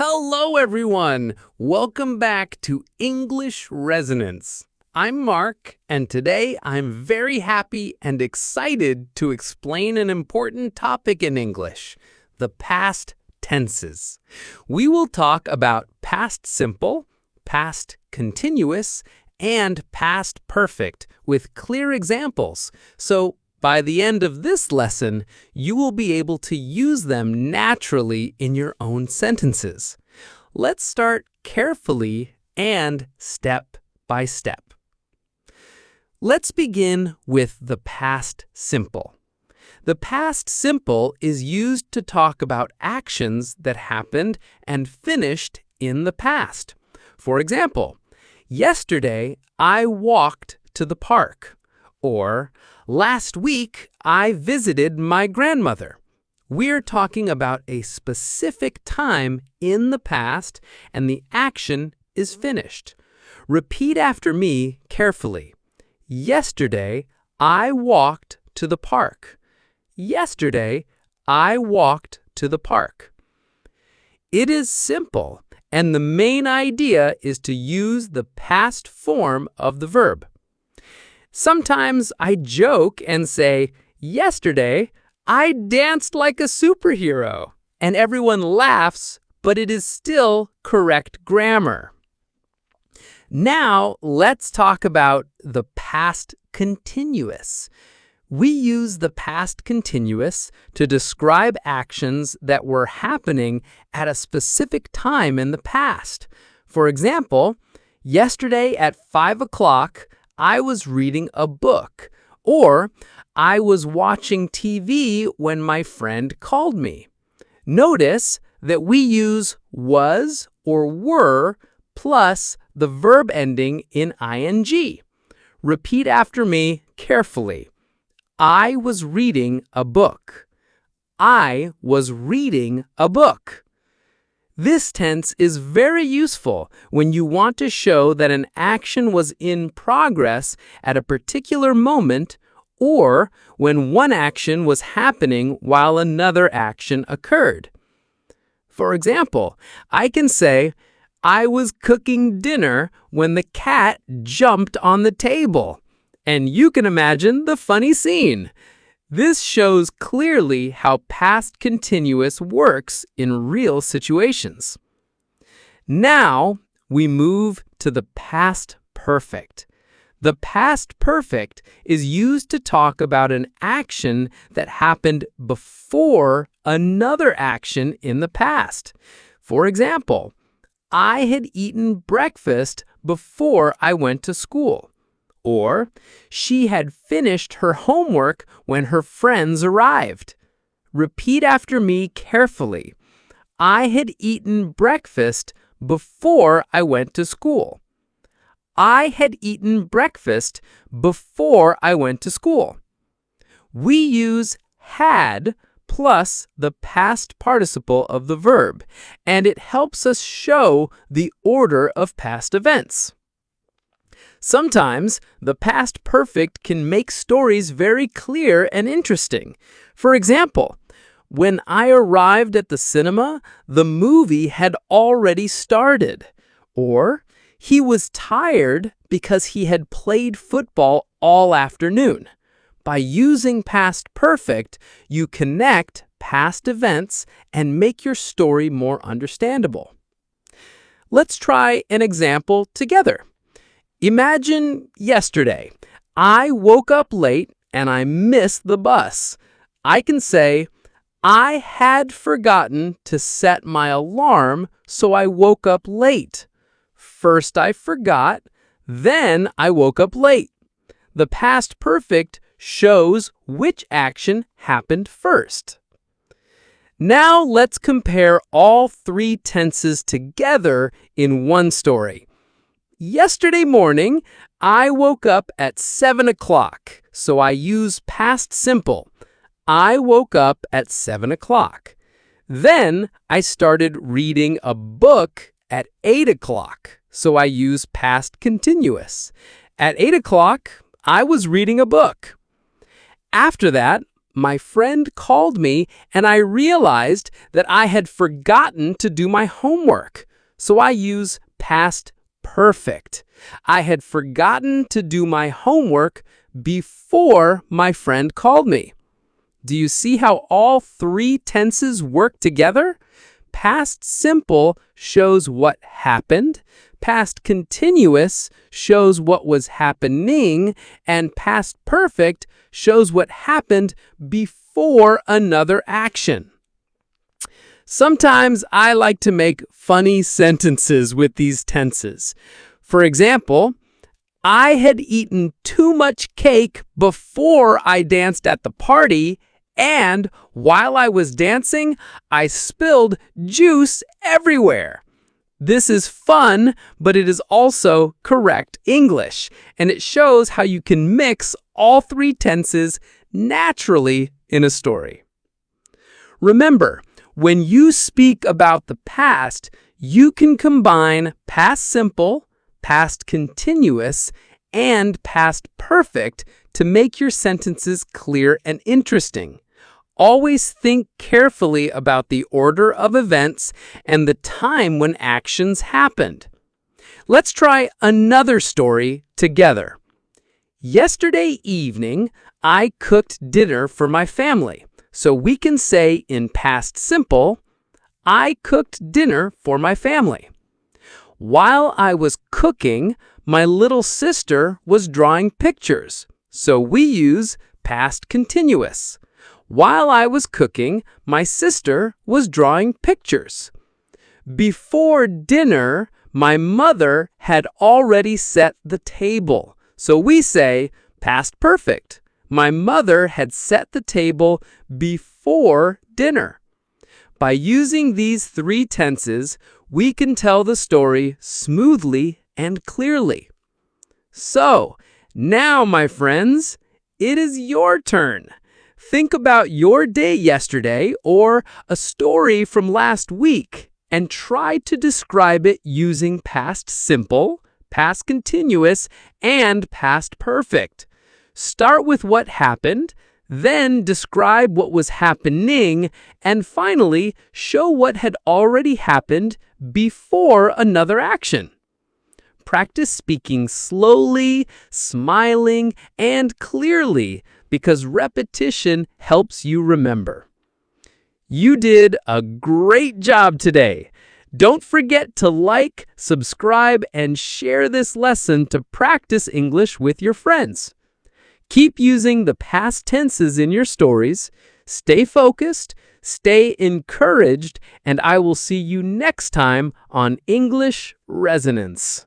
Hello, everyone! Welcome back to English Resonance. I'm Mark, and today I'm very happy and excited to explain an important topic in English, the past tenses. We will talk about past simple, past continuous, and past perfect with clear examples. So, by the end of this lesson, you will be able to use them naturally in your own sentences. Let's start carefully and step by step. Let's begin with the past simple. The past simple is used to talk about actions that happened and finished in the past. For example, yesterday I walked to the park. Or, last week, I visited my grandmother. We're talking about a specific time in the past, and the action is finished. Repeat after me carefully. Yesterday, I walked to the park. Yesterday, I walked to the park. It is simple, and the main idea is to use the past form of the verb. Sometimes I joke and say, yesterday, I danced like a superhero, and everyone laughs, but it is still correct grammar. Now, let's talk about the past continuous. We use the past continuous to describe actions that were happening at a specific time in the past. For example, yesterday at 5 o'clock, I was reading a book, or I was watching TV when my friend called me. Notice that we use was or were plus the verb ending in ing. Repeat after me carefully. I was reading a book. I was reading a book. This tense is very useful when you want to show that an action was in progress at a particular moment or when one action was happening while another action occurred. For example, I can say, I was cooking dinner when the cat jumped on the table. And you can imagine the funny scene. This shows clearly how past continuous works in real situations. Now, we move to the past perfect. The past perfect is used to talk about an action that happened before another action in the past. For example, I had eaten breakfast before I went to school. Or, she had finished her homework when her friends arrived. Repeat after me carefully. I had eaten breakfast before I went to school. I had eaten breakfast before I went to school. We use had plus the past participle of the verb, and it helps us show the order of past events. Sometimes, the past perfect can make stories very clear and interesting. For example, when I arrived at the cinema, the movie had already started. Or, he was tired because he had played football all afternoon. By using past perfect, you connect past events and make your story more understandable. Let's try an example together. Imagine yesterday, I woke up late and I missed the bus. I can say, I had forgotten to set my alarm, so I woke up late. First I forgot, then I woke up late. The past perfect shows which action happened first. Now let's compare all three tenses together in one story. Yesterday morning, I woke up at 7 o'clock, so I use past simple. I woke up at 7 o'clock. Then I started reading a book at 8 o'clock, so I use past continuous. At 8 o'clock, I was reading a book. After that, My friend called me and I realized that I had forgotten to do my homework. So I use past perfect. I had forgotten to do my homework before my friend called me. Do you see how all three tenses work together? Past simple shows what happened, past continuous shows what was happening, and past perfect shows what happened before another action. Sometimes I like to make funny sentences with these tenses. For example, I had eaten too much cake before I danced at the party, and while I was dancing, I spilled juice everywhere. This is fun, but it is also correct English, and it shows how you can mix all three tenses naturally in a story. Remember, when you speak about the past, you can combine past simple, past continuous, and past perfect to make your sentences clear and interesting. Always think carefully about the order of events and the time when actions happened. Let's try another story together. Yesterday evening, I cooked dinner for my family. So we can say in past simple, I cooked dinner for my family. While I was cooking, my little sister was drawing pictures. So we use past continuous. While I was cooking, my sister was drawing pictures. Before dinner, my mother had already set the table. So we say past perfect. My mother had set the table before dinner. By using these three tenses, we can tell the story smoothly and clearly. So, now, my friends, it is your turn. Think about your day yesterday or a story from last week and try to describe it using past simple, past continuous, and past perfect. Start with what happened, then describe what was happening, and finally, show what had already happened before another action. Practice speaking slowly, smiling, and clearly because repetition helps you remember. You did a great job today. Don't forget to like, subscribe, and share this lesson to practice English with your friends. Keep using the past tenses in your stories. Stay focused, stay encouraged, and I will see you next time on English Resonance.